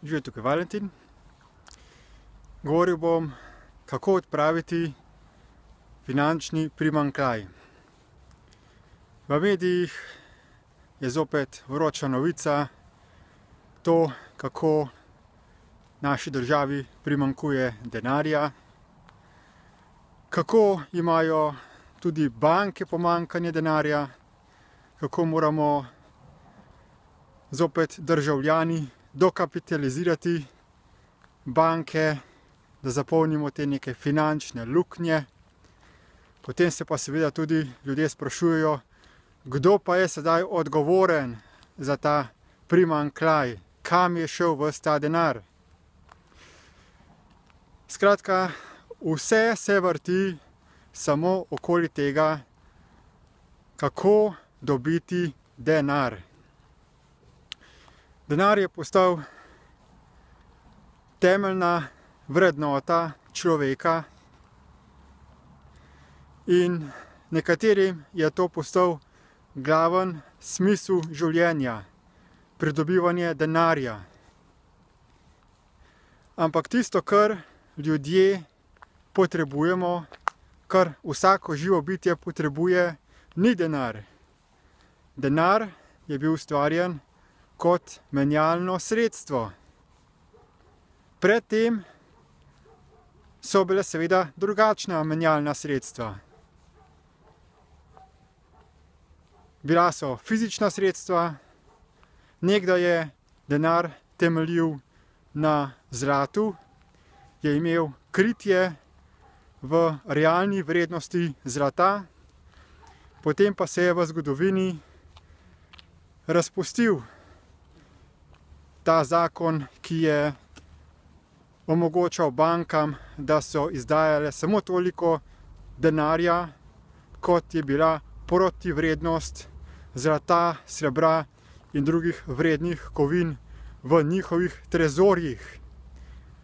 Živijo tukaj Valentin. Govoril bom, kako odpraviti finančni primanjkljaj. V medijih je zopet vroča novica to, kako naši državi primanjkuje denarja, kako imajo tudi banke pomanjkanje denarja, kako moramo zopet državljani dokapitalizirati banke, da zapolnimo te neke finančne luknje. Potem se pa seveda tudi ljudje sprašujejo, kdo pa je sedaj odgovoren za ta primanjkljaj, kam je šel ves ta denar. Skratka, vse se vrti samo okoli tega, kako dobiti denar. Denar je postal temeljna vrednota človeka in nekaterim je to postal glaven smisel življenja, pridobivanje denarja. Ampak tisto, kar ljudje potrebujemo, kar vsako živo bitje potrebuje, ni denar. Denar je bil ustvarjen kot menjalno sredstvo. Predtem so bile seveda drugačna menjalna sredstva. Bila so fizična sredstva, nekdaj je denar temeljil na zlatu, je imel kritje v realni vrednosti zlata, potem pa se je v zgodovini razpustil ta zakon, ki je omogočal bankam, da so izdajale samo toliko denarja, kot je bila protivrednost zlata, srebra in drugih vrednih kovin v njihovih trezorjih,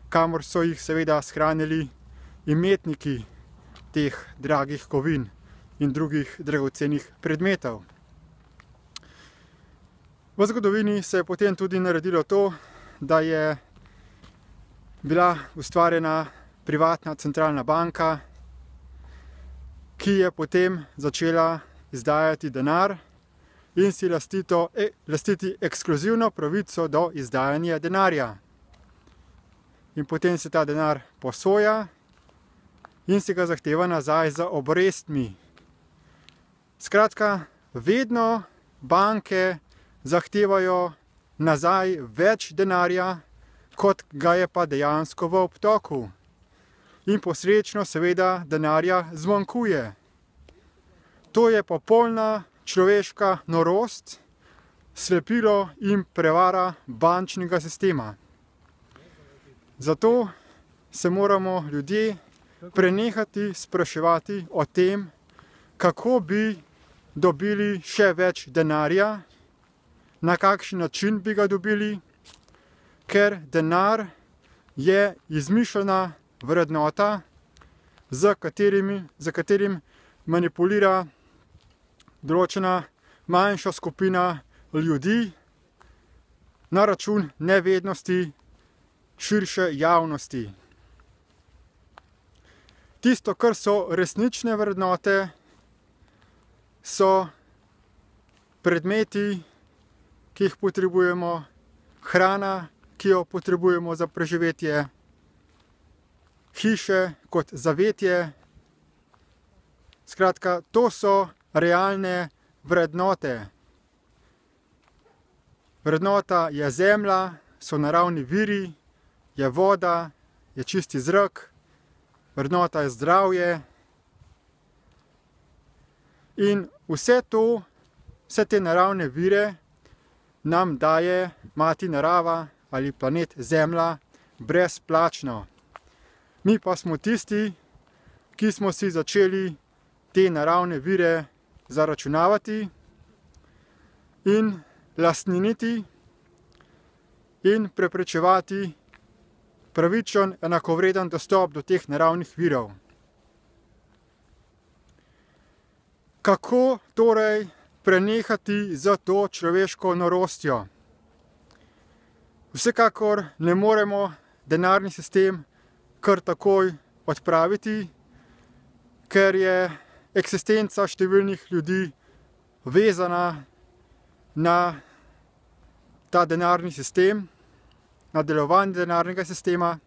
kamor so jih seveda shranili imetniki teh dragih kovin in drugih dragocenih predmetov. V zgodovini se je potem tudi naredilo to, da je bila ustvarjena privatna centralna banka, ki je potem začela izdajati denar in si lastiti ekskluzivno pravico do izdajanja denarja. In potem se ta denar posoja in si ga zahteva nazaj z obrestmi. Skratka, vedno banke zahtevajo nazaj več denarja, kot ga je pa dejansko v obtoku. In posrečno seveda denarja zmanjkuje. To je popolna človeška norost, slepilo in prevara bančnega sistema. Zato se moramo ljudje prenehati spraševati o tem, kako bi dobili še več denarja, na kakšen način bi ga dobili, ker denar je izmišljena vrednota, za katerim manipulira določena manjša skupina ljudi na račun nevednosti širše javnosti. Tisto, kar so resnične vrednote, so predmeti, ki jih potrebujemo, hrana, ki jo potrebujemo za preživetje, hiše kot zavetje. Skratka, to so realne vrednote. Vrednota je zemlja, so naravni viri, je voda, je čisti zrak, vrednota je zdravje. In vse te naravne vire nam daje mati narava ali planet Zemlja brezplačno. Mi pa smo tisti, ki smo si začeli te naravne vire zaračunavati in lastniniti in preprečevati pravičen, enakovreden dostop do teh naravnih virov. Kako torej prenehati z to človeško norostjo? Vsekakor ne moremo denarni sistem kar takoj odpraviti, ker je eksistenca številnih ljudi vezana na ta denarni sistem, na delovanje denarnega sistema.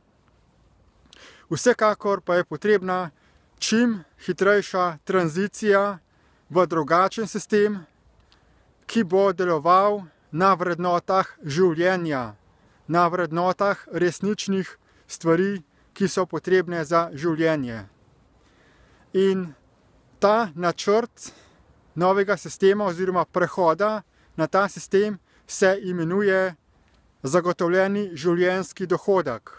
Vsekakor pa je potrebna čim hitrejša tranzicija v drugačen sistem, ki bo deloval na vrednotah življenja, na vrednotah resničnih stvari, ki so potrebne za življenje. In ta načrt novega sistema oziroma prehoda na ta sistem se imenuje zagotovljeni življenjski dohodek.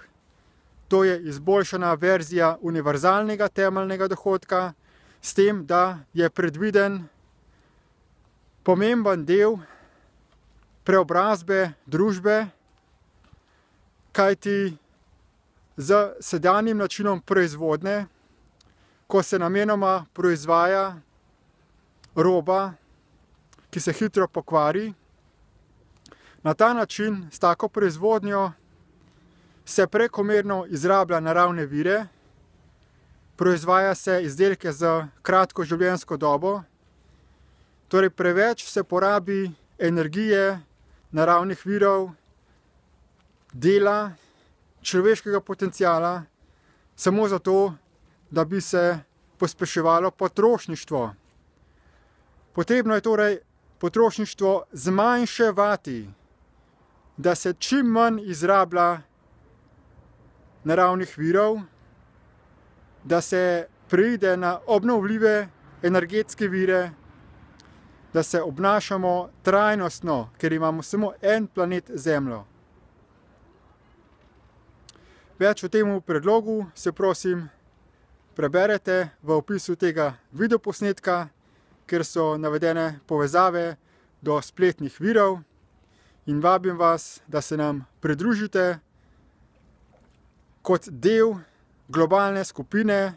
To je izboljšana verzija univerzalnega temeljnega dohodka, s tem, da je predviden pomemben del preobrazbe družbe, kajti z sedanjim načinom proizvodnje, ko se namenoma proizvaja roba, ki se hitro pokvari, na ta način, s tako proizvodnjo, se prekomerno izrablja naravne vire, proizvaja se izdelke z kratko življenjsko dobo, torej preveč se porabi energije, naravnih virov, dela, človeškega potenciala, samo zato, da bi se pospeševalo potrošništvo. Potrebno je torej potrošništvo zmanjševati, da se čim manj izrablja naravnih virov, da se preide na obnovljive energetske vire, da se obnašamo trajnostno, ker imamo samo en planet Zemljo. Več o tem predlogu se prosim preberete v opisu tega videoposnetka, kjer so navedene povezave do spletnih virov, in vabim vas, da se nam pridružite kot del globalne skupine,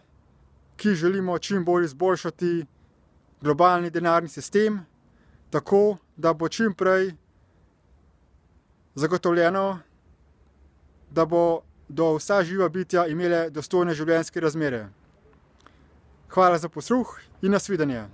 ki želimo čim bolj izboljšati globalni denarni sistem, tako da bo čim prej zagotovljeno, da bodo vsa živa bitja imele dostojne življenjske razmere. Hvala za posluh in nasvidenje.